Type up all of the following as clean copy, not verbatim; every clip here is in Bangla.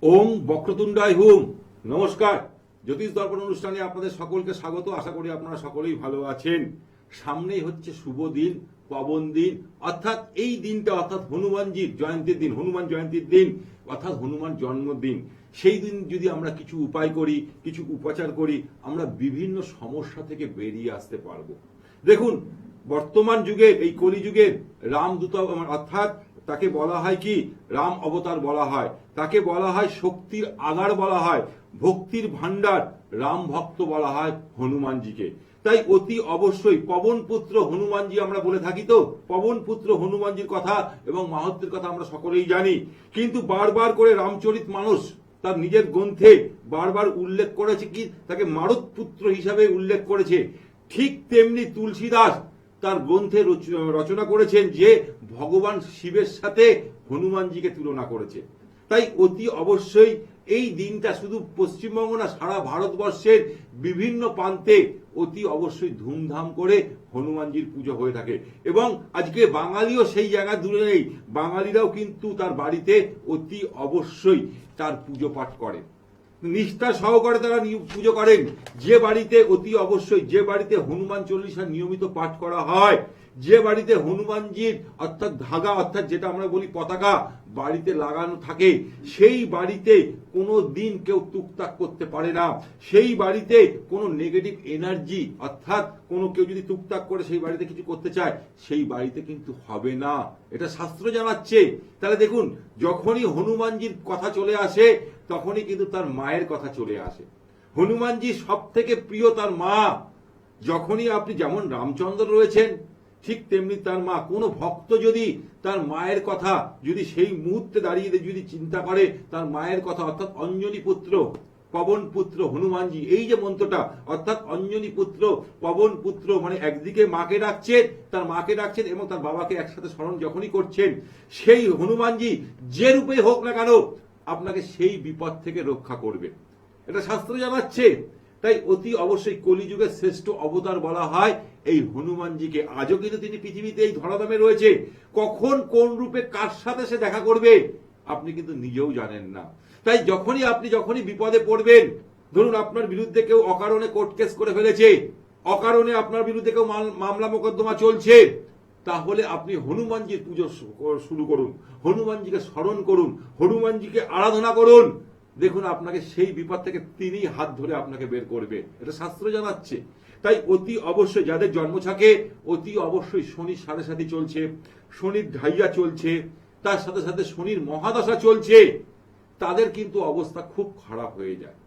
ওম বক্রতুণ্ডায় হুম। নমস্কার, জ্যোতিষ দর্পণ অনুষ্ঠানে আপনাদের সকলকে স্বাগত। আশা করি আপনারা সকলেই ভালো আছেন। সামনেই হচ্ছে শুভ দিন, পাবন দিন, অর্থাৎ এই দিনটা অর্থাৎ হনুমানজির জয়ন্তীর দিন, হনুমান জয়ন্তীর দিন অর্থাৎ হনুমান জন্মদিন। সেই দিন যদি আমরা কিছু উপায় করি, কিছু উপাচার করি, আমরা বিভিন্ন সমস্যা থেকে বেরিয়ে আসতে পারবো। দেখুন, বর্তমান যুগে এই কলিযুগের রামদূত অর্থাৎ তাকে বলা হয় কি, রাম অবতার বলা হয়, তাকে বলা হয় শক্তির আগার বলা হয়, ভক্তির ভান্ডার রাম ভক্ত বলা হয় হনুমানজিকে। তাই অতি অবশ্যই পবন পুত্র হনুমানজি আমরা বলে থাকি, তো পবন পুত্র হনুমানজির কথা এবং মাহাত্ম্যের কথা আমরা সকলেই জানি। কিন্তু বারবার করে রামচরিত মানস তার নিজের গ্রন্থে বারবার উল্লেখ করেছে কি, তাকে মারুত পুত্র হিসাবে উল্লেখ করেছে। ঠিক তেমনি তুলসীদাস তার গ্রন্থে রচনা করেছেন যে ভগবান শিবের সাথে হনুমানজিকে তুলনা করেছে। তাই অতি অবশ্যই এই দিনটা শুধু পশ্চিমবঙ্গ না, সারা ভারতবর্ষের বিভিন্ন প্রান্তে অতি অবশ্যই ধুমধাম করে হনুমানজির পুজো হয়ে থাকে। এবং আজকে বাঙালিও সেই জায়গায় দূরে নেই, বাঙালিরাও কিন্তু তার বাড়িতে অতি অবশ্যই তার পুজো পাঠ করে, নিষ্ঠা সহকারে তারা পুজো করেন। যে বাড়িতে অতি অবশ্যই, যে বাড়িতে হনুমান চল্লিশা নিয়মিত পাঠ করা হয়, যে বাড়িতে হনুমানজির অর্থাৎ ধাগা অর্থাৎ যেটা আমরা বলি পতাকা বাড়িতে লাগানো থাকে, সেই বাড়িতে কোনো দিন কেউ টুকটাক করতে পারে না। সেই বাড়িতে কোনো নেগেটিভ এনার্জি অর্থাৎ কোনো কেউ যদি টুকটাক করে সেই বাড়িতে কিছু করতে চায়, সেই বাড়িতে কিন্তু হবে না, এটা শাস্ত্র জানাচ্ছে। তাহলে দেখুন, যখনই হনুমানজির কথা চলে আসে তখনই কিন্তু তার মায়ের কথা চলে আসে। হনুমানজি সব থেকে প্রিয় তার মা। যখনই আপনি, যেমন রামচন্দ্র রয়েছেন ঠিক তেমনি তার মা। কোনো ভক্ত যদি তার মায়ের কথা যদি সেই মুহূর্তে দাঁড়িয়ে যদি চিন্তা করে তার মায়ের কথা, অর্থাৎ অঞ্জনী পুত্র পবন পুত্র হনুমানজি, এই যে মন্ত্রটা অর্থাৎ অঞ্জনী পুত্র পবন পুত্র, মানে একদিকে মাকে ডাকছেন, তার মাকে ডাকছেন এবং তার বাবাকে একসাথে স্মরণ যখনই করছেন, সেই হনুমানজি যে রূপে হোক না কেন আপনাকে সেই বিপদ থেকে রক্ষা করবে, এটা শাস্ত্র জানাচ্ছে। তাই অতি অবশ্যই কলিযুগের শ্রেষ্ঠ অবতার বলা হয় এই হনুমানজিকে। আজও কিন্তু তিনি পৃথিবীতে এই ধরাধামে রয়েছে। কখন কোন রূপে কার সাথে সে দেখা করবে আপনি কিন্তু নিজেও জানেন না। তাই যখনই বিপদে পড়বেন, ধরুন আপনার বিরুদ্ধে কেউ অকারণে কোর্ট কেস করে ফেলেছে, অকারণে আপনার বিরুদ্ধে কেউ মামলা মোকদ্দমা চলছে, তাহলে আপনি হনুমানজির পুজো শুরু করুন, হনুমানজিকে স্মরণ করুন, হনুমানজিকে আরাধনা করুন। দেখুন, আপনাকে সেই বিপদ থেকে তিনি হাত ধরে আপনাকে বের করবে, এটা শাস্ত্র জানাচ্ছে। তাই অতি অবশ্যই যাদের জন্মছকে অতি অবশ্যই শনির সাথে সাথে চলছে, শনির ঢাইয়া চলছে, তার সাথে সাথে শনির মহাদশা চলছে, তাদের কিন্তু অবস্থা খুব খারাপ হয়ে যায়।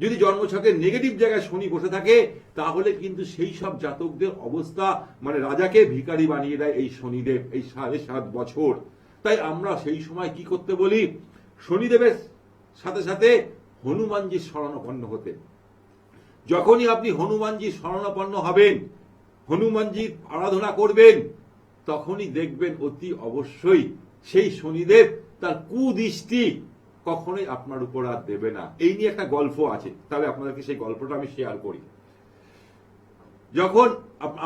যদি জন্মছকে নেগেটিভ জায়গায় শনি বসে থাকে তাহলে কিন্তু সেই সব জাতকদের অবস্থা, মানে রাজাকে ভিখারি বানিয়ে দেয় এই শনিদেব এই 7.5 বছর। তাই আমরা সেই সময় কি করতে বলি, শনিদেবের সাথে সাথে হনুমানজির শরণাপন্ন হতে। যখনই আপনি হনুমানজির শরণাপন্ন হবেন, হনুমানজির আরাধনা করবেন, তখনই দেখবেন অতি অবশ্যই সেই শনিদেব তার কুদৃষ্টি কখনোই আপনার উপর আর দেবে না। এই নিয়ে একটা গল্প আছে, তাহলে আপনাদেরকে সেই গল্পটা আমি শেয়ার করি। যখন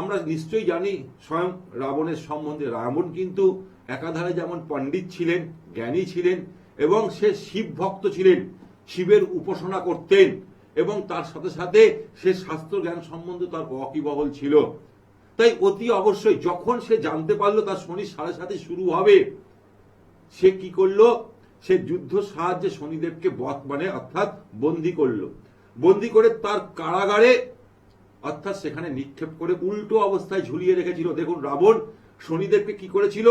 আমরা নিশ্চয়ই জানি স্বয়ং রাবণের সম্বন্ধে, রাবণ কিন্তু একাধারে যেমন পণ্ডিত ছিলেন, জ্ঞানী ছিলেন এবং সে শিব ভক্ত ছিলেন, শিবের উপাসনা করতেন এবং তার সাথে সাথে সে শাস্ত্র জ্ঞান সম্বন্ধে তার ওয়াকিবহল ছিল। তাই অতি অবশ্যই যখন সে জানতে পারলো তার শনির 7.5 শুরু হবে, সে কি করলো, সে যুদ্ধ সাহায্যে শনিদেবকে অর্থাৎ বন্দী করলো, বন্দী করে তার কারাগারে অর্থাৎ সেখানে নিক্ষেপ করে উল্টো অবস্থায় ঝুলিয়ে রেখেছিল। দেখুন, রাবণ শনিদেবকে কি করেছিল,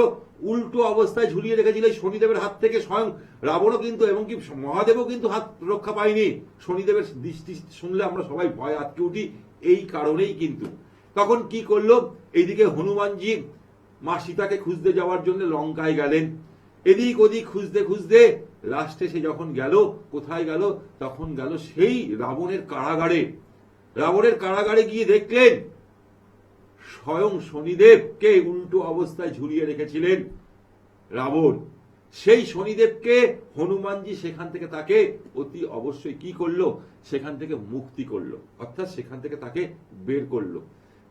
উল্টো অবস্থায় ঝুলিয়ে রেখেছিল শনিদেবের হাত থেকে। স্বয়ং রাবণও কিন্তু, এমনকি মহাদেবও কিন্তু হাত রক্ষা পায়নি। শনিদেবের দৃষ্টি শুনলে আমরা সবাই ভয় আটকে উঠি, এই কারণেই কিন্তু। তখন কি করলো, এইদিকে হনুমানজি মা সীতাকে খুঁজতে যাওয়ার জন্য লঙ্কায় গেলেন, এদিক ওদিক খুঁজতে খুঁজতে লাস্টে সে যখন গেল, কোথায় গেল, তখন গেল সেই রাবণের কারাগারে। রাবণের কারাগারে গিয়ে দেখলেন স্বয়ং শনিদেবকে উল্টো অবস্থায় ঝুলিয়ে রেখেছিলেন রাবণ। সেই শনিদেবকে হনুমানজি সেখান থেকে তাকে অতি অবশ্যই কি করলো, সেখান থেকে মুক্তি করলো, অর্থাৎ সেখান থেকে তাকে বের করলো।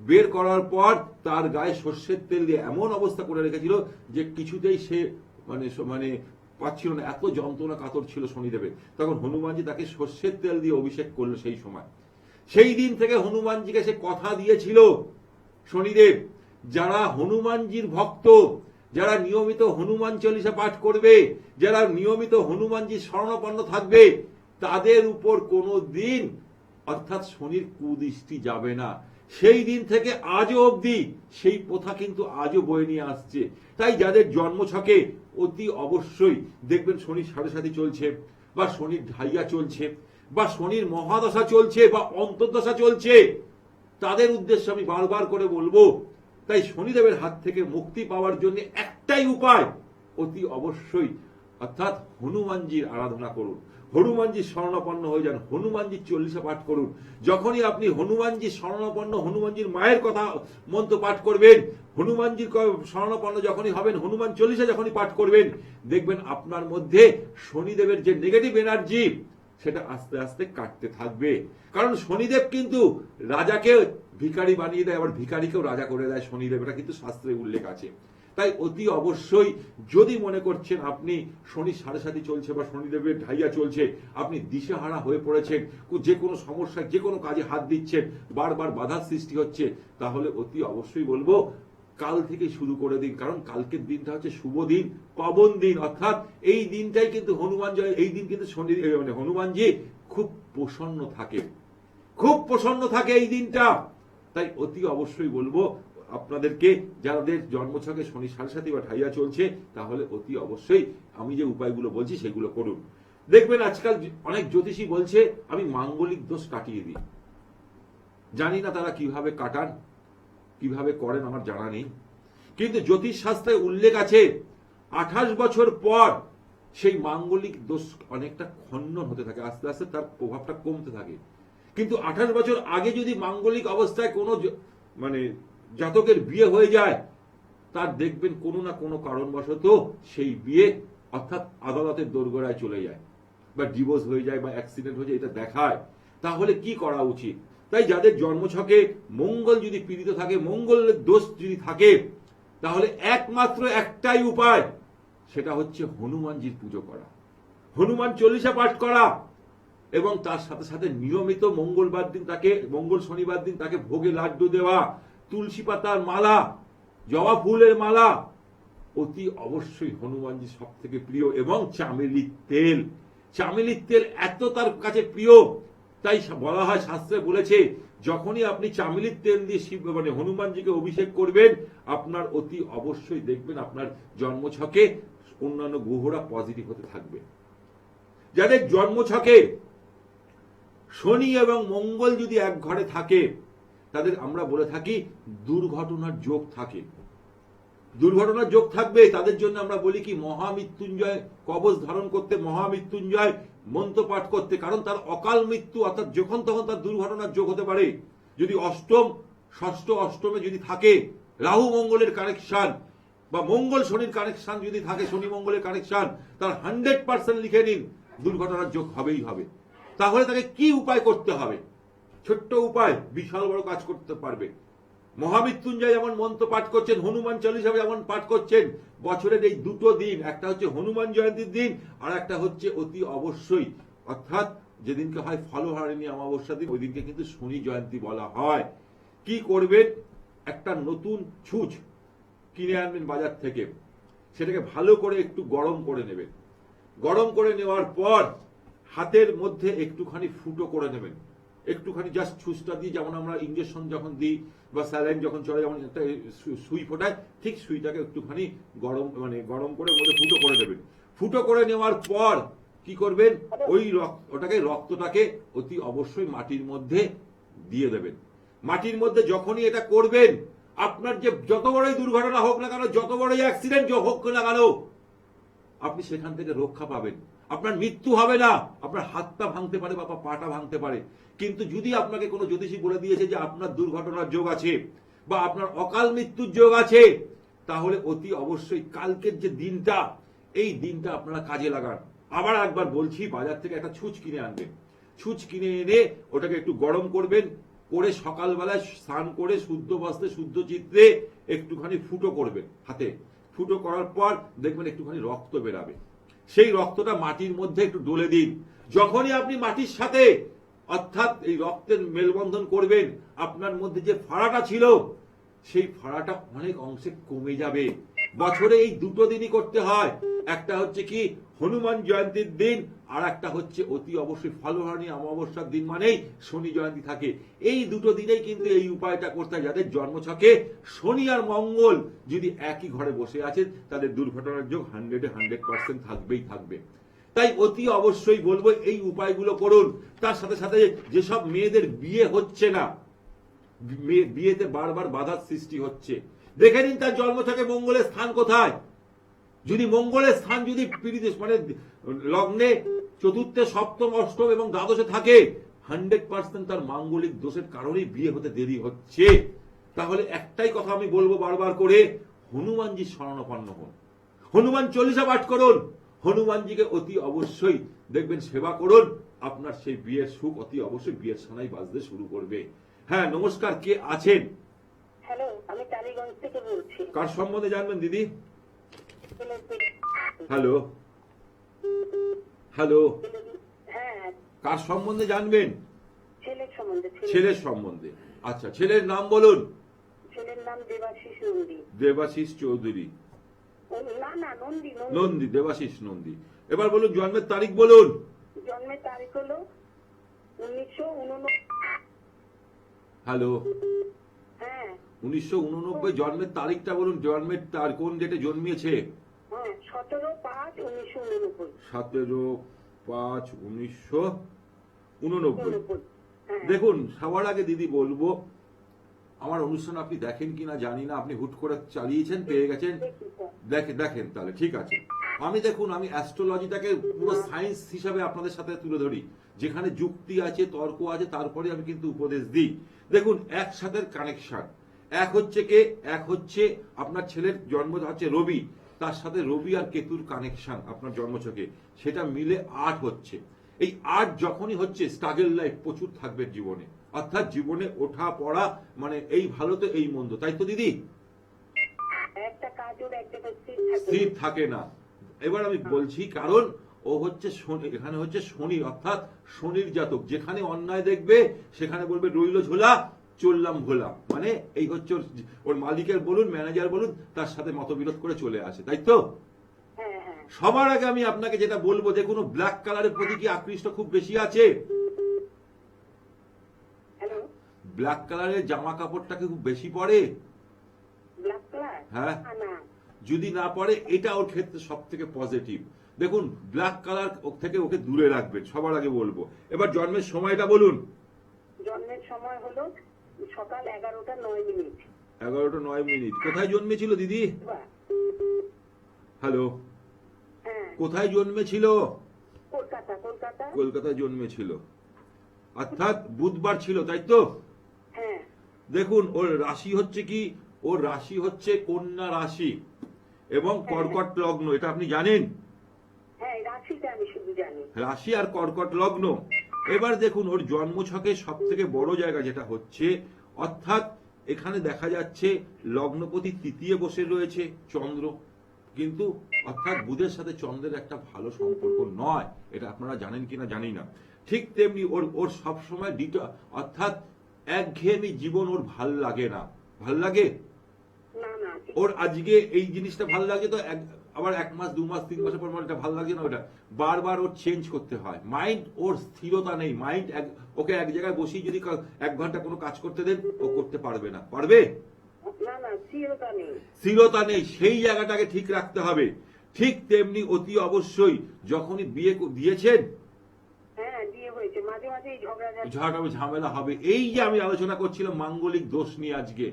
বের করার পর তার গায়ে সর্ষের তেল দিয়ে এমন অবস্থা করে রেখেছিল যে কিছুতেই সে মানে পাচ্ছিল না, এত যন্ত্রণা কাতর ছিল শনিদেবের। তখন হনুমানজি তাকে সর্ষের তেল দিয়ে অভিষেক করলো সেই সময়। সেই দিন থেকে হনুমানজিকে সে কথা দিয়েছিল শনিদেব, যারা হনুমানজির ভক্ত, যারা নিয়মিত হনুমান চল্লিশা পাঠ করবে, যারা নিয়মিত হনুমানজির শরণাপন্ন থাকবে, তাদের উপর কোনো দিন অর্থাৎ শনির কুদৃষ্টি যাবে না। সেই দিন থেকে আজও অবধি সেই প্রথা কিন্তু আজও বয়ে নিয়ে আসছে। তাই যাদের জন্মছকে অতি অবশ্যই দেখবেন শনির সাড়ে সাথে চলছে, বা শনির ঢাইয়া চলছে, বা শনির মহাদশা চলছে, বা অন্তর্দশা চলছে, তাদের উদ্দেশ্যে আমি বারবার করে বলবো, তাই শনিদেবের হাত থেকে মুক্তি পাওয়ার জন্য একটাই উপায়, অতি অবশ্যই অর্থাৎ হনুমানজির আরাধনা করুন, হনুমানজির শরণাপন্ন হয়ে যান, হনুমানজির চল্লিশা পাঠ করুন। যখনই আপনি হনুমানজির শরণাপন্ন, হনুমানজির মায়ের কথা মন্ত্র পাঠ করবেন, হনুমানজির শরণাপন্ন যখনই হবেন, হনুমান চল্লিশা যখনই পাঠ করবেন, দেখবেন আপনার মধ্যে শনিদেবের যে নেগেটিভ এনার্জি সেটা আস্তে আস্তে কাটতে থাকবে। কারণ শনিদেব কিন্তু রাজাকে ভিখারি বানিয়ে দেয়, আবার ভিখারিকেও রাজা করে দেয় শনিদেব, এটা কিন্তু শাস্ত্রে উল্লেখ আছে। তাই অতি অবশ্যই যদি মনে করছেন আপনি শনি সাড়ে সাথে চলছে বা শনিদেবের ঢাইয়া চলছে, আপনি দিশেহারা হয়ে পড়েছেন, যে কোনো সমস্যায় যে কোনো কাজে হাত দিচ্ছেন, বারবার বাধার সৃষ্টি হচ্ছে, তাহলে অতি অবশ্যই বলবো কাল থেকে শুরু করে দিন। কারণ কালকের দিনটা হচ্ছে শুভ দিন, পাবন দিন, অর্থাৎ এই দিনটাই কিন্তু হনুমান জয়, এই দিন কিন্তু শনি মানে হনুমানজি খুব প্রসন্ন থাকে, খুব প্রসন্ন থাকে এই দিনটা। তাই অতি অবশ্যই বলবো আপনাদেরকে, যাদের জন্মছকে শনি সাড়ে সাথে বা ঢাইয়া চলছে, তাহলে অতি অবশ্যই আমি যে উপায়গুলো বলছি সেগুলো করুন। দেখবেন আজকাল অনেক জ্যোতিষী বলছে আমি মাঙ্গলিক দোষ কাটিয়ে দিই। জানি না তারা কিভাবে কাটান, কিভাবে করেন আমার জানা নেই, কিন্তু জ্যোতিষ শাস্ত্রে উল্লেখ আছে 28 বছর পর সেই মাঙ্গলিক দোষ অনেকটা খণ্ডন হতে থাকে, আস্তে আস্তে তার প্রভাবটা কমতে থাকে। কিন্তু 28 বছর আগে যদি মাঙ্গলিক অবস্থায় কোনো মানে জাতকের বিয়ে হয়ে যায়, তার দেখবেন কোনো না কোনো কারণবশত সেই বিয়ে অর্থাৎ আদালতের দোরগোড়ায় চলে যায়, বা ডিভোর্স হয়ে যায়, বা অ্যাক্সিডেন্ট হয়ে যায়, এটা দেখায়। তাহলে কি করা উচিত? তাই যাদের জন্মছকে মঙ্গল যদি পীড়িত থাকে, মঙ্গলের দোষ যদি থাকে, তাহলে একমাত্র একটাই উপায়, সেটা হচ্ছে হনুমানজির পুজো করা, হনুমান চল্লিশা পাঠ করা, এবং তার সাথে সাথে নিয়মিত মঙ্গলবার দিন তাকে, মঙ্গল শনিবার দিন তাকে ভোগে লাড্ডু দেওয়া, তুলসী পাতার মালা, জবা ফুলের মালা, অতি অবশ্যই হনুমানজি সব থেকে প্রিয়, এবং চামেলির তেল, চামেলির তেল এত তার কাছে প্রিয়, তাই বলা হয়, শাস্ত্রে বলেছে যখনই আপনি চামেলির তেল দিয়ে শিব মানে হনুমানজিকে অভিষেক করবেন, আপনার অতি অবশ্যই দেখবেন আপনার জন্মছকে অন্যান্য গ্রহরা পজিটিভ হতে থাকবে। যাদের জন্মছকে শনি এবং মঙ্গল যদি এক ঘরে থাকে, তাদের আমরা বলে থাকি দুর্ঘটনার যোগ থাকে, দুর্ঘটনার যোগ থাকবে। তাদের জন্য আমরা বলি কি মহামৃত্যুঞ্জয় কবচ ধারণ করতে, মহামৃত্যুঞ্জয় মন্ত্র পাঠ করতে, কারণ তার অকাল মৃত্যু অর্থাৎ যখন তখন তার দুর্ঘটনার যোগ হতে পারে। যদি অষ্টম ষষ্ঠ অষ্টমে যদি থাকে রাহু মঙ্গলের কানেকশন, বা মঙ্গল শনির কানেকশন যদি থাকে, শনি মঙ্গলের কানেকশন, তার 100% লিখে নিন দুর্ঘটনার যোগ হবেই হবে। তাহলে তাকে কি উপায় করতে হবে? ছোট্ট উপায় বিশাল বড় কাজ করতে পারবে। মহামৃত্যুঞ্জয় যেমন মন্ত্র পাঠ করছেন, হনুমান চল্লিশা যেমন পাঠ করছেন, বছরের এই দুটো দিন, একটা হচ্ছে হনুমান জয়ন্তীর দিন, আর একটা হচ্ছে অতি অবশ্যই অর্থাৎ যেদিনকে হয় ফলহারিণী অমাবস্যা দিন, ওই দিনকে কিন্তু শনি জয়ন্তী বলা হয়। কি করবেন? একটা নতুন ছুঁচ কিনে আনবেন বাজার থেকে, সেটাকে ভালো করে একটু গরম করে নেবেন। গরম করে নেওয়ার পর হাতের মধ্যে একটুখানি ফুটো করে নেবেন, একটুখানি জাস্ট ছুঁচটা দিয়ে, যেমন আমরা ইঞ্জেকশন যখন দিই বা স্যালাইন যখন চলে যেমন একটা সুই ফোটায়, ঠিক সুইটাকে একটুখানি গরম করে মধ্যে ফুটো করে দেবেন। ফুটো করে নেওয়ার পর কি করবেন? ওই রক্তটাকে অতি অবশ্যই মাটির মধ্যে দিয়ে দেবেন। মাটির মধ্যে যখনই এটা করবেন, আপনার যে যত বড়ই দুর্ঘটনা হোক না কেন, যত বড়ই অ্যাক্সিডেন্ট হোক না কেন, আপনি সেখান থেকে রক্ষা পাবেন। আপনার মৃত্যু হবে না, আপনার হাতটা ভাঙতে পারে বা পাটা ভাঙতে পারে, কিন্তু যদি আপনাকে কোনো জ্যোতিষী বলে দিয়েছে যে আপনার দুর্ঘটনার যোগ আছে বা আপনার অকাল মৃত্যুর যোগ আছে, তাহলে অতি অবশ্যই কালকের যে দিনটা, এই দিনটা আপনারা কাজে লাগান। আবার একবার বলছি, বাজার থেকে একটা ছুঁচ কিনে আনবেন। ছুঁচ কিনে এনে ওটাকে একটু গরম করবেন, করে সকালবেলায় স্নান করে শুদ্ধ বস্ত্রে শুদ্ধ চিত্রে একটুখানি ফুটো করবেন হাতে। ফুটো করার পর দেখবেন একটুখানি রক্ত বেরাবে। সেই রক্তটা মাটির মধ্যে একটু ডলে দিন। যখনই আপনি মাটির সাথে অর্থাৎ এই রক্তের মেলবন্ধন করবেন, আপনার মধ্যে যে ফাড়াটা ছিল সেই ফাড়াটা অনেক অংশে কমে যাবে। বছরে এই দুটো দিনই করতে হয়, একটা হচ্ছে কি হনুমান জয়ন্তীর দিন, আর একটা হচ্ছে অতি অবশ্যই ফলহানি অমাবস্যার দিন, মানেই শনি জয়ন্তী থাকে। এই দুটো দিনেই কিন্তু এই উপায়টা করতে হয়। যাদের জন্মছকে শনি আর মঙ্গল যদি একই ঘরে বসে আছেন, তাদের দুর্ঘটনার যোগ 100% থাকবেই থাকবে। তাই অতি অবশ্যই বলবো এই উপায়গুলো করুন। তার সাথে সাথে যেসব মেয়েদের বিয়ে হচ্ছে না, বিয়েতে বারবার বাধার সৃষ্টি হচ্ছে, দেখে নিন তার জন্ম থেকে মঙ্গলের স্থান কোথায়। যদি মঙ্গলের স্থান যদি মানে লগ্নে চতুর্থে, সপ্তম, অষ্টম এবং দ্বাদশে থাকে, 100% তার মাঙ্গলিক দোষের কারণেই বিয়ে হতে দেরি হচ্ছে। তাহলে একটাই কথা আমি বলবো বারবার করে, হনুমানজির শরণাপন্ন হন, হনুমান চল্লিশা পাঠ করুন, হনুমানজিকে অতি অবশ্যই দেখবেন সেবা করুন, আপনার সেই বিয়ের সুখ অতি অবশ্যই বিয়ের সানাই বাজতে শুরু করবে। হ্যাঁ, নমস্কার, কে আছেন? হ্যালো, আমি টালিগঞ্জ থেকে বলছি। কার সম্বন্ধে জানবেন দিদি? হ্যালো হ্যালো, হ্যাঁ, কার সম্বন্ধে জানবেন? ছেলের সম্বন্ধে। ছেলের সম্বন্ধে। আচ্ছা, ছেলের নাম বলুন। ছেলের নাম দেবাশিস নন্দী। দেবাশিস চৌধুরী? না না, নন্দী। নন্দী, দেবাশিস নন্দী। এবার বলুন জন্মের তারিখ বলুন। জন্মের তারিখ হলো 1989। হ্যালো, হ্যাঁ 1989 জন্মের তারিখটা বলুন। জন্মের কোন ডেটে জন্মিয়েছে? হ্যাঁ, 17/5/1989। 17/5/1989। দেখুন, সবার আগে দিদি বলবো, আমার অনুষ্ঠান আপনি দেখেন কিনা জানি না, আপনি হুট করে চালিয়েছেন, পেয়ে গেছেন, দেখেন তাহলে ঠিক আছে। আমি অ্যাস্ট্রোলজিটাকে পুরো সায়েন্স হিসাবে আপনাদের সাথে তুলে ধরি, যেখানে যুক্তি আছে, তর্ক আছে, তারপরে আমি কিন্তু উপদেশ দিই। দেখুন, একসাথে কানেকশন, এক হচ্ছে আপনার ছেলের জন্ম হচ্ছে রবি, তার সাথে রবি আর কেতুর কানেকশন আপনার জন্মছকে, সেটা মিলে 8 হচ্ছে। এই 8 যখনই হচ্ছে, স্ট্রাগল লাইফ প্রচুর থাকবে জীবনে, অর্থাৎ জীবনে ওঠা পড়া, মানে এই ভালো তো এই মন্দ, তাই তো দিদি? একটা কাজের একটা স্থির থাকে না। এবার আমি বলছি, কারণ ও হচ্ছে শনি, এখানে হচ্ছে শনি, অর্থাৎ শনির জাতক, যেখানে অন্যায় দেখবে সেখানে বলবে রইল ঝোলা, চললাম ভোলা, মানে এই হচ্ছে ওর মালিকের বলুন, ম্যানেজার বলুন, তার সাথে মতবিরোধ করে চলে আসে, তাই তো? সবার আগে আমি আপনাকে যেটা বলবো, দেখুন ব্ল্যাক কালারের প্রতি কি আকৃষ্ট খুব বেশি আছে? ব্ল্যাক কালারের জামা কাপড়টাকে খুব বেশি পরে? হ্যাঁ, যদি না পড়ে, এটা ওর ক্ষেত্রে সব থেকে পজিটিভ। দেখুন, ব্ল্যাক কালার থেকে ওকে দূরে রাখবেন, সবার আগে বলবো। এবার জন্মের সময়টা বলুন। জন্মের সময় হলো সকাল 11:09। 11:09। কোথায় জন্মেছিল দিদি? হ্যালো, কোথায় জন্মেছিল? কলকাতায় জন্মেছিল, অর্থাৎ বুধবার ছিল, তাই তো? দেখুন, ওর রাশি হচ্ছে কি, ওর রাশি হচ্ছে কন্যা রাশি এবং কর্কট লগ্ন, এটা আপনি জানেন? রাশি আর কর্কট লগ্ন। এবার দেখুন, ওর জন্মছকে সব থেকে বড় জায়গা যেটা হচ্ছে, অর্থাৎ এখানে দেখা যাচ্ছে লগ্নপতি তৃতীয় বসে রয়েছে চন্দ্র, কিন্তু অর্থাৎ বুধের সাথে চন্দ্রের একটা ভালো সম্পর্ক নয়, এটা আপনারা জানেন কিনা জানি না। ঠিক তেমনি ওর সবসময় অর্থাৎ একঘেয়েমি জীবন ওর ভাল লাগে না। ভাল লাগে ওর? আজকে এই জিনিসটা ভাল লাগে তো আবার 1 মাস 2 মাস 3 মাসের পর এটা ভাল লাগে না, ওটা বারবার ওর চেঞ্জ করতে হয়। মাইন্ড ওর স্থিরতা নেই, মাইন্ড ওকে এক জায়গায় বসিয়ে যদি 1 ঘন্টা কোনো কাজ করতে দেন, ও করতে পারবে না। পারবে? স্থিরতা নেই, সেই জায়গাটাকে ঠিক রাখতে হবে। ঠিক তেমনি অতি অবশ্যই যখনই বিয়ে দিয়েছেন, ঝামেলা হবে। এই যে আমি আলোচনা করছিলাম মাঙ্গলিক দোষ নিয়ে আজকে,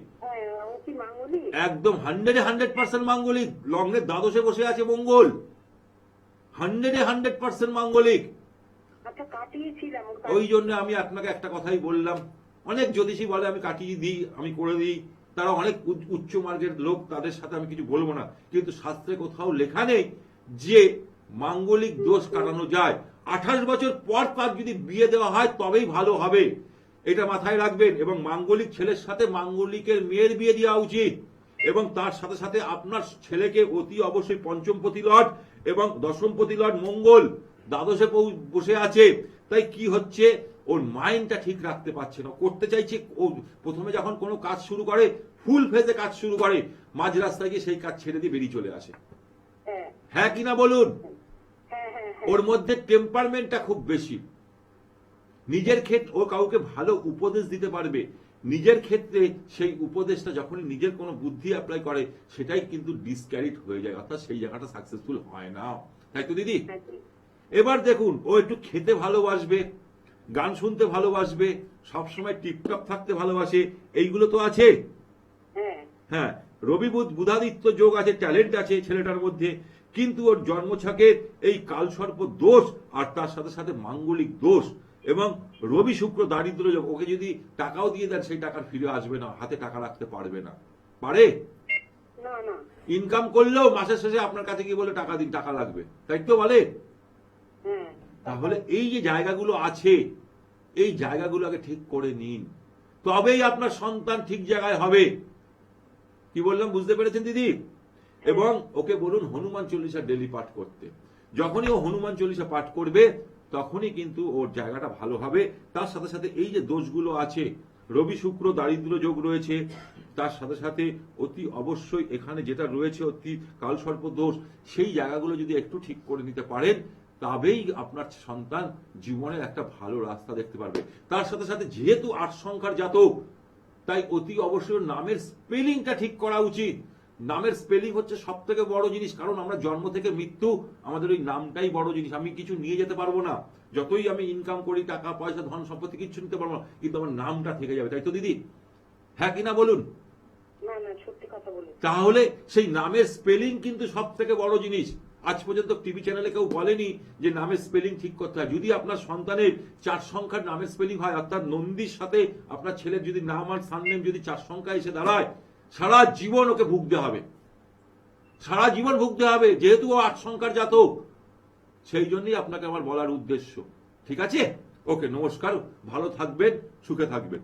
একদম 100% মাঙ্গলিক। লগ্নের দ্বাদশে বসে আছে মঙ্গল, 100% মাঙ্গলিক। ওই জন্য আমি আপনাকে একটা কথাই বললাম, অনেক জ্যোতিষী বলে আমি কাটিয়ে দিই, আমি করে দিই, তারা অনেক উচ্চ মার্গের লোক, তাদের সাথে আমি কিছু বলবো না, কিন্তু শাস্ত্রে কোথাও লেখা নেই যে মাঙ্গলিক দোষ কাটানো যায়। 28 বছর পর তার যদি বিয়ে দেওয়া হয় তবেই ভালো হবে, এটা মাথায় রাখবেন। এবং মাঙ্গলিক ছেলের সাথে মাঙ্গলিকের মেয়ের বিয়ে দেওয়া উচিত। এবং তার সাথে সাথে আপনার ছেলেকে অতি অবশ্যই পঞ্চমপতি লর্ড এবং দশমপতি লর্ড মঙ্গল দ্বাদশে বসে আছে। তাই কি হচ্ছে, ওর মাইন্ডটা ঠিক রাখতে পারছে না, করতে চাইছে। ও প্রথমে যখন কোনো কাজ শুরু করে ফুল ফেজে কাজ শুরু করে, মাঝ রাস্তায় গিয়ে সেই কাজ ছেড়ে দিয়ে বেরিয়ে চলে আসে। হ্যাঁ কিনা বলুন? ওর মধ্যে টেম্পারমেন্টটা খুব বেশি। নিজের ক্ষেত্রে ও কাউকে ভালো উপদেশ দিতে পারবে, নিজের ক্ষেত্রে সেই উপদেশটা যখনই নিজের কোনো বুদ্ধি অ্যাপ্লাই করে সেটাই কিন্তু ডিসক্যারিট হয়ে যায়, অর্থাৎ সেই জায়গাটা সাকসেসফুল হয় না। তাই তো দিদি? এবার দেখুন, ও একটু খেতে ভালোবাসবে, গান শুনতে ভালোবাসবে, সবসময় টিপটপ থাকতে ভালোবাসে, এইগুলো তো আছে। হ্যাঁ, রবি বুধ বুধাদিত্য যোগ আছে, ট্যালেন্ট আছে ছেলেটার মধ্যে, কিন্তু ওর জন্মছকের এই কালসর্প দোষ আর তার সাথে সাথে মাঙ্গলিক দোষ এবং রবি শুক্র দারিদ্র যোগ। ওকে যদি টাকাও দিয়ে দেন সেই টাকার ফিরে আসবে না, হাতে টাকা রাখতে পারবে না। পারে? ইনকাম করলেও মাসের শেষে আপনার কাছে গিয়ে বলে টাকা দিন, টাকা লাগবে, তাই তো বলে? তাহলে এই যে জায়গাগুলো আছে, এই জায়গাগুলো আগে ঠিক করে নিন, তবেই আপনার সন্তান ঠিক জায়গায় হবে। কি বললাম বুঝতে পেরেছেন দিদি? এবং ওকে বলুন হনুমান চল্লিশা ডেলি পাঠ করতে। যখনই ও হনুমান চল্লিশা পাঠ করবে তখনই কিন্তু ওর জায়গাটা ভালো হবে। তার সাথে সাথে এই যে দোষগুলো আছে, রবি শুক্র দারিদ্র যোগ রয়েছে, তার সাথে সাথে অতি অবশ্যই এখানে যেটা রয়েছে অতি কালসর্প দোষ, সেই জায়গাগুলো যদি একটু ঠিক করে নিতে পারেন তবেই আপনার সন্তান জীবনের একটা ভালো রাস্তা দেখতে পারবে। তার সাথে সাথে যেহেতু ৮ সংখ্যার জাতক, তাই অতি অবশ্যই নামের স্পেলিংটা ঠিক করা উচিত। নামের স্পেলিং হচ্ছে সব থেকে বড় জিনিস, কারণ আমরা জন্ম থেকে মৃত্যু, আমাদের ওই নামটাই বড় জিনিস। আমি কিছু নিয়ে যেতে পারবো না, যতই আমি ইনকাম করি, টাকা পয়সা ধন সম্পত্তি কিছু নিতে পারবো না, কিন্তু আমার নামটা থেকে যাবে। তাই তো দিদি? হ্যাঁ কিনা বলুন? তাহলে সেই নামের স্পেলিং কিন্তু সব থেকে বড় জিনিস। আজ পর্যন্ত টিভি চ্যানেলে কেউ বলেনি যে নামের স্পেলিং ঠিক করতে হয়। যদি আপনার সন্তানের 4 সংখ্যার নামের স্পেলিং হয়, অর্থাৎ নন্দীর সাথে আপনার ছেলের যদি নাম আর সারনেম যদি 4 সংখ্যা এসে দাঁড়ায়, সারা জীবন ওকে ভুগতে হবে, সারা জীবন ভুগতে হবে, যেহেতু ও 8 সংখ্যার জাতক। সেই জন্যই আপনাকে আমার বলার উদ্দেশ্য। ঠিক আছে? ওকে, নমস্কার, ভালো থাকবেন, সুখে থাকবেন।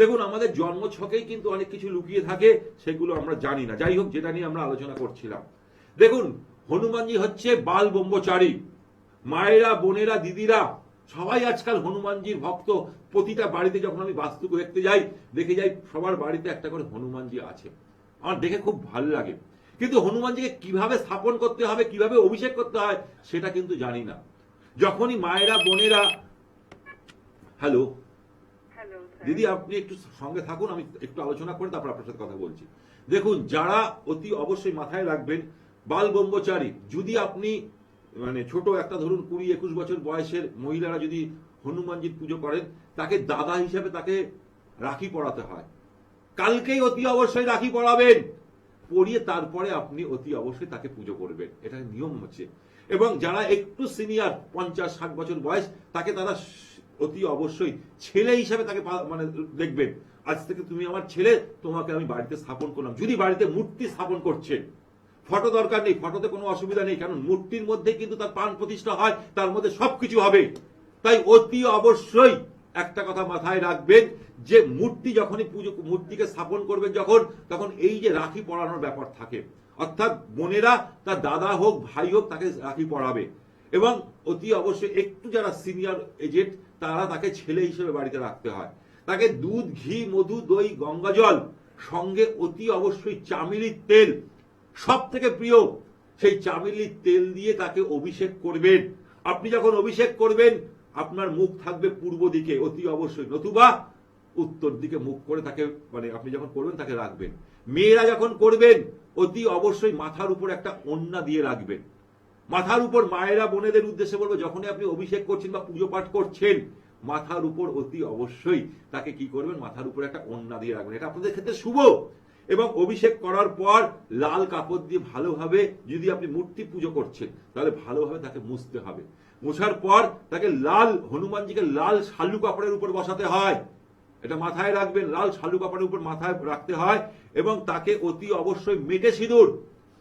দেখুন, আমাদের জন্ম ছকেই কিন্তু অনেক কিছু লুকিয়ে থাকে, সেগুলো আমরা জানি না। যাই হোক, যেটা নিয়ে আমরা আলোচনা করছিলাম, দেখুন হনুমানজি হচ্ছে বাল ব্রহ্মচারী। মায়েরা, বোনেরা, দিদিরা সবাই আজকাল হনুমানজির ভক্ত। প্রতিটা বাড়িতে যখন আমি বাস্তু দেখতে যাই, দেখে যাই সবার বাড়িতে একটা করে হনুমানজি আছে। আমার দেখে খুব ভালো লাগে, কিন্তু হনুমানজিকে কিভাবে স্থাপন করতে হবে, কিভাবে অভিষেক করতে হয়, সেটা কিন্তু জানি না। যখনই মায়েরা, বোনেরা, হ্যালো দিদি, আপনি একটু সঙ্গে থাকুন, আমি একটু আলোচনা করে তারপর আপনার সাথে কথা বলছি। দেখুন, যারা অতি অবশ্যই মাথায় রাখবেন, বাল ব্রহ্মচারী, যদি আপনি মানে ছোট একটা ধরুন 20-21 বছর বয়সের মহিলারা যদি হনুমানজির পুজো করেন, তাকে দাদা হিসেবে তাকে রাখি পরাতে হয়। কালকেই অতি অবশ্যই রাখি পরাবেন, পরিয়ে তারপরে আপনি অতি অবশ্যই তাকে পুজো করবেন, এটা নিয়ম হচ্ছে। এবং যারা একটু সিনিয়র 50-60 বছর বয়স, তাকে তারা অতি অবশ্যই ছেলে হিসাবে তাকে মানে দেখবেন, আজ থেকে তুমি আমার ছেলে, তোমাকে আমি বাড়িতে স্থাপন করলাম। যদি বাড়িতে মূর্তি স্থাপন করছেন, ফটো দরকার নেই, ফটোতে কোনো অসুবিধা নেই, কারণ মূর্তির মধ্যে কিন্তু তার প্রাণ প্রতিষ্ঠা হয়, তার মধ্যে সবকিছু হবে। তাই অতি অবশ্যই একটা কথা মাথায় রাখবেন যে মূর্তি যখনই মূর্তিকে স্থাপন করবেন যখন, তখন এই যে রাখি পরানোর ব্যাপার থাকে, অর্থাৎ বোনেরা তার দাদা হোক, ভাই হোক, তাকে রাখি পরাবে। এবং অতি অবশ্যই একটু যারা সিনিয়র এজেড, তারা তাকে ছেলে হিসেবে বাড়িতে রাখতে হয়। তাকে দুধ, ঘি, মধু, দই, গঙ্গা জল, সঙ্গে অতি অবশ্যই চামেলির তেল, সব থেকে প্রিয় সেই চামেলির তেল দিয়ে তাকে অভিষেক করবেন। আপনি যখন অভিষেক করবেন, আপনার মুখ থাকবে পূর্ব দিকে অতি অবশ্যই, নতুবা উত্তর দিকে মুখ করে তাকে মানে আপনি যখন করবেন তাকে রাখবেন। মেয়েরা যখন করবেন, অতি অবশ্যই মাথার উপর একটা ওড়না দিয়ে রাখবেন। মাথার উপর, মায়েরা বোনেদের উদ্দেশ্যে বলবো, যখনই আপনি অভিষেক করছেন বা পুজো পাঠ করছেন, মাথার উপর অতি অবশ্যই তাকে কি করবেন, মাথার উপর একটা ওড়না দিয়ে রাখবেন। এটা আপনাদের ক্ষেত্রে শুভ। এবং অভিষেক করার পর লাল কাপড় দিয়ে ভালোভাবে, যদি আপনি মূর্তি পুজো করছেন তাহলে ভালোভাবে তাকে মুছতে হবে। মোছার পর তাকে লাল, হনুমানজিকে লাল শালু কাপড়ের উপর বসাতে হয়, এটা মাথায় রাখবেন। লাল শালু কাপড়ের উপর মাথায় রাখতে হয়। এবং তাকে অতি অবশ্যই মেটে সিঁদুর,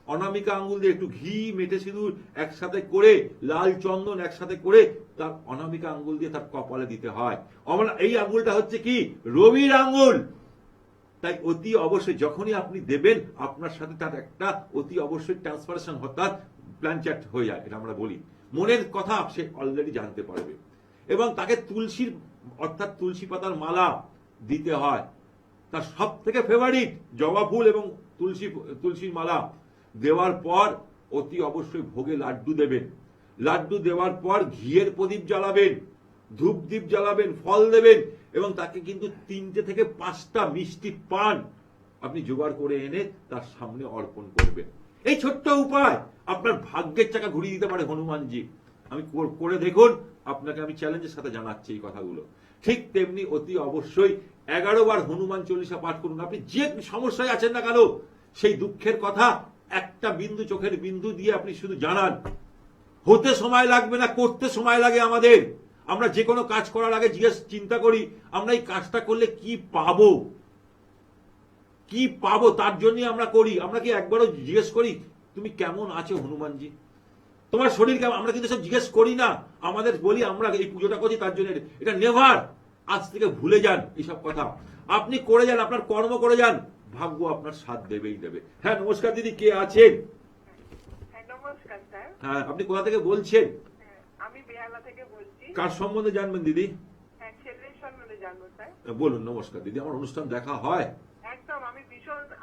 অনামিকা আঙ্গুল দিয়ে একটু ঘি, মেটে সিঁদুর একসাথে করে, লাল চন্দন একসাথে করে তার অনামিকা আঙ্গুল দিয়ে তার কপালে দিতে হয়। এই আঙ্গুলটা হচ্ছে কি, রবির আঙ্গুল। তাই অতি অবশ্যই যখনই আপনি দেবেন আপনার সাথে তার একটা অতি অবশ্যই ট্রান্সফারেশন অর্থাৎ প্ল্যান চ্যাট হয়ে যায়, এটা আমরা বলি। মনের কথা সে অলরেডি জানতে পারবে। এবং তাকে তুলসীর অর্থাৎ তুলসী পাতার মালা দিতে হয়। তার সব থেকে ফেভারিট জবা ফুল এবং তুলসীর মালা দেওয়ার পর অতি অবশ্যই ভোগে লাড্ডু দেবেন। লাড্ডু দেওয়ার পর ঘিয়ের প্রদীপ জ্বালাবেন, ধূপদীপ জ্বালাবেন, ফল দেবেন এবং তাকে কিন্তু 3টে থেকে 5টা মিষ্টি পান আপনি জোগাড় করে এনে তার সামনে অর্পণ করবেন। এই ছোট্ট উপায় আপনার ভাগ্যের চাকা ঘুরিয়ে দিতে পারে হনুমানজি। আমি করে দেখুন, আপনাকে আমি চ্যালেঞ্জের সাথে জানাচ্ছি এই কথাগুলো। ঠিক তেমনি অতি অবশ্যই 11 বার হনুমান চল্লিশা পাঠ করুন। আপনি যে সমস্যায় আছেন না কেন, সেই দুঃখের কথা একটা বিন্দু, চোখের বিন্দু দিয়ে আপনি শুধু জানান। হতে সময় লাগবে না, করতে সময় লাগে আমাদের। আমরা যে কোনো কাজ করার আগে চিন্তা করি আমরা এই কাজটা করলে কি পাবো, কি পাবো, তার জন্য আমরা করি। আমরা কি একবারও জিজ্ঞেস করি তুমি কেমন আছো হনুমানজি, তোমার শরীর কেমন? আমরা কিন্তু সব জিজ্ঞেস করি না। আমাদের বলি আমরা এই পুজোটা করছি তার জন্য। এটা নেভার। আজ থেকে ভুলে যান এইসব কথা। আপনি করে যান, আপনার কর্ম করে যান, ভাগ্য আপনার সাথ দেবেই দেবে। হ্যাঁ, নমস্কার দিদি, কে আছেন? নমস্কার স্যার। হ্যাঁ, আপনি কোথা থেকে বলছেন? আমি বেহালা থেকে বলছি। কার সম্বন্ধে জানবেন দিদি? ছেলের সম্বন্ধে জানবো স্যার। বলুন। নমস্কার দিদি, আমার অনুষ্ঠান দেখা হয়? একদম,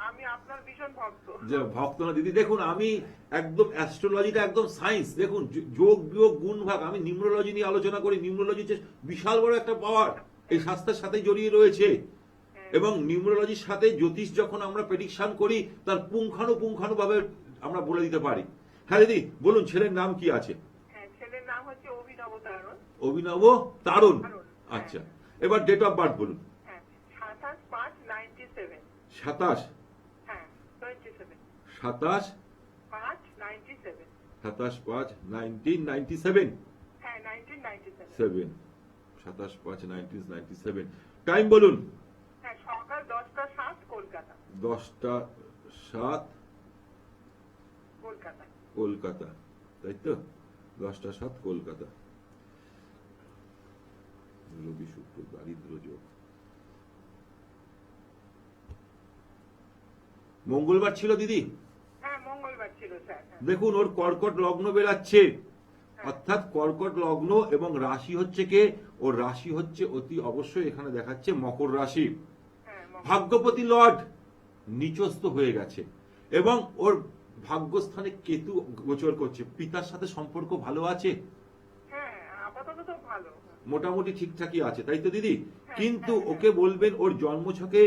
আমি আপনার ভীষণ ভক্ত। যে ভক্ত না দিদি, দেখুন আমি একদম অ্যাস্ট্রোলজিটা একদম সায়েন্স। দেখুন যোগ বিয়োগ গুণ ভাগ, আমি নিউমরোলজি নিয়ে আলোচনা করি। নিউমরোলজি হচ্ছে বিশাল বড় একটা পাওয়ার, এই শাস্ত্রের সাথে জড়িয়ে রয়েছে। এবং নিউমরোলজির সাথে জ্যোতিষ যখন আমরা প্রেডিকশন করি তার পুঙ্খানু ভাবে আমরা বলে দিতে পারি। হ্যাঁ দিদি বলুন, ছেলের নাম কি আছে? ছেলের নাম হচ্ছে অভিনব তারণ। অভিনব তারণ। আচ্ছা, এবার ডেট অফ বার্থ বলুন। 27/5/97। 27 হ্যাঁ 27। 27/5/1997। হ্যাঁ 1997। 27/5/1997। টাইম বলুন। হ্যাঁ সকাল 10টা 7 কলকাতা। 10টা 7 কলকাতা। কলকাতা, তাই তো? 10টা 7 কলকাতা। রবি শুক্র দারিদ্র যোগ। মঙ্গলবার ছিল দিদি? হ্যাঁ মঙ্গলবার ছিল স্যার। দেখুন ওর কর্কট লগ্ন বেরাচ্ছে, অর্থাৎ কর্কট লগ্ন এবং রাশি হচ্ছে কে, ওর রাশি হচ্ছে অতি অবশ্যই এখানে দেখাচ্ছে মকর রাশি। ভাগ্যপতি লর্ড নিচস্থ হয়ে গেছে এবং ওর ভাগ্যস্থানে কেতু গোচর করছে। পিতার সাথে সম্পর্ক ভালো আছে? হ্যাঁ আপাতত তো ভালো, মোটামুটি ঠিকঠাকই আছে, তাই তো দিদি? কিন্তু ওকে বলবেন ওর জন্মছকে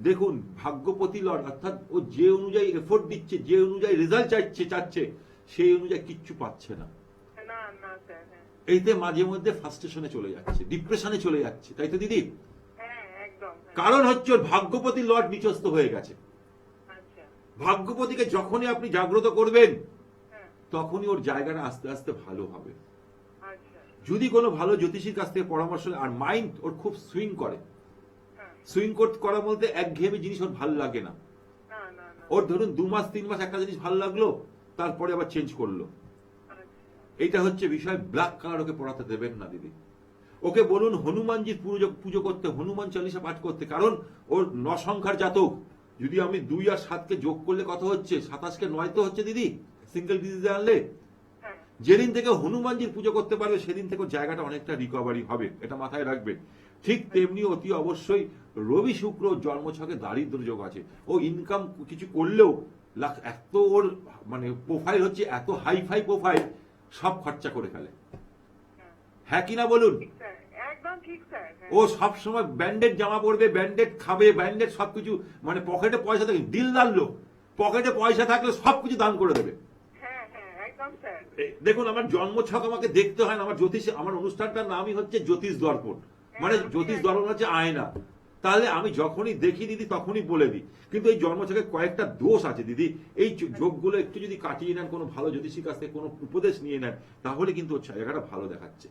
দেখুন ভাগ্যপতি লর্ড, অর্থাৎ ও যে অনুযায়ী এফোর্ট দিচ্ছে, যে অনুযায়ী রেজাল্ট চাচ্ছে সেই অনুযায়ী কিচ্ছু পাচ্ছে না। এইতে মাঝে মধ্যে ফ্রাস্ট্রেশনে চলে যাচ্ছে, ডিপ্রেশনে চলে যাচ্ছে, তাই তো দিদি? কারণ হচ্ছে ওর ভাগ্যপতি লর্ড নিচস্থ হয়ে গেছে। ভাগ্যপতিকে যখনই আপনি জাগ্রত করবেন তখনই ওর জায়গাটা আস্তে আস্তে ভালো হবে। যদি কোনো ভালো জ্যোতিষীর কাছ থেকে পরামর্শ, আর মাইন্ড ওর খুব সুইং করে। সুইং করা বলতে একঘেয়েমি জিনিস ওর ভালো লাগে না। ওর ধরুন 2 মাস 3 মাস একটা জিনিস ভালো লাগলো, তারপরে আবার চেঞ্জ করলো। এইটা হচ্ছে বিষয়। ব্ল্যাক কালার ওকে পড়াতে দেবেন না দিদি। ওকে বলুন হনুমানজির পুজো করতে, হনুমান চালিসা পাঠ করতে। কারণ ওর 9 সংখ্যার জাতক। যদি আমি 2 আর 7কে যোগ করলে কত হচ্ছে? 27কে 9 তো হচ্ছে দিদি, সিঙ্গেল ডিজিটে আনলে। যেদিন থেকে হনুমানজির পুজো করতে পারবে সেদিন থেকে জায়গাটা অনেকটা রিকভারি হবে, এটা মাথায় রাখবেন। ঠিক তেমনি অতি অবশ্যই রবি শুক্র জন্মছকে দারিদ্র যোগ আছে। ও ইনকাম কিছু করলেও এত ওর মানে প্রোফাইল হচ্ছে এত হাই ফাই প্রোফাইল, সব খরচা করে ফেলে। হ্যাঁ কিনা বলুন? ও সব সময় ব্যান্ডেড জামা পরবে, ব্যান্ডেড খাবে, ব্যান্ডেড সবকিছু, মানে পকেটে পয়সা থাকে, দিলদার লোক। পকেটে পয়সা থাকলে সবকিছু দান করে দেবে। দেখুন আমার জন্মছক আমাকে দেখতে হয় না। আমার জ্যোতিষ, আমার অনুষ্ঠানটার নামই হচ্ছে জ্যোতিষ দর্পণ। মানে জ্যোতিষ দর্পণ হচ্ছে আয়না। তাহলে আমি যখনই দেখি দিদি তখনই বলে দিই। কিন্তু এই জন্মছকে কয়েকটা দোষ আছে দিদি। এই যোগগুলো একটু যদি কাটিয়ে নেন, কোনো ভালো জ্যোতিষীর কাছ থেকে কোনো উপদেশ নিয়ে নেন, তাহলে কিন্তু জায়গাটা ভালো দেখাচ্ছে।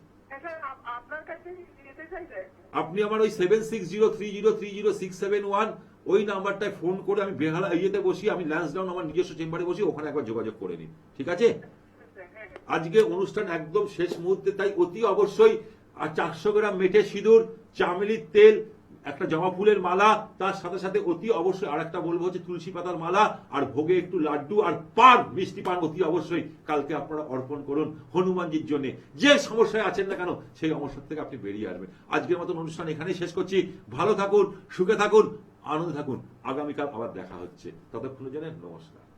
আপনি আমার ওই 7603030671 ওই নাম্বারটায় ফোন করে, আমি বেহালা ইয়েতে বসি, আমি ল্যান্সডাউন আমার নিজস্ব চেম্বারে বসি, ওখানে একবার যোগাযোগ করে নিন, ঠিক আছে? আজকে অনুষ্ঠান একদম শেষ মুহূর্তে, তাই অতি অবশ্যই 400 গ্রাম মেটে সিঁদুর, চামেলির তেল, একটা জবা ফুলের মালা, তার সাথে সাথে অতি অবশ্যই আরেকটা বলবো হচ্ছে তুলসী পাতার মালা, আর ভোগে একটু লাড্ডু আর পান, মিষ্টি পান অতি অবশ্যই কালকে আপনারা অর্পণ করুন হনুমানজির জন্য। যে সমস্যায় আছেন না কেন সেই সমস্যা থেকে আপনি বেরিয়ে আসবেন। আজকের মতন অনুষ্ঠান এখানেই শেষ করছি। ভালো থাকুন, সুখে থাকুন, আনন্দে থাকুন। আগামীকাল আবার দেখা হচ্ছে, ততক্ষণের জন্য নমস্কার।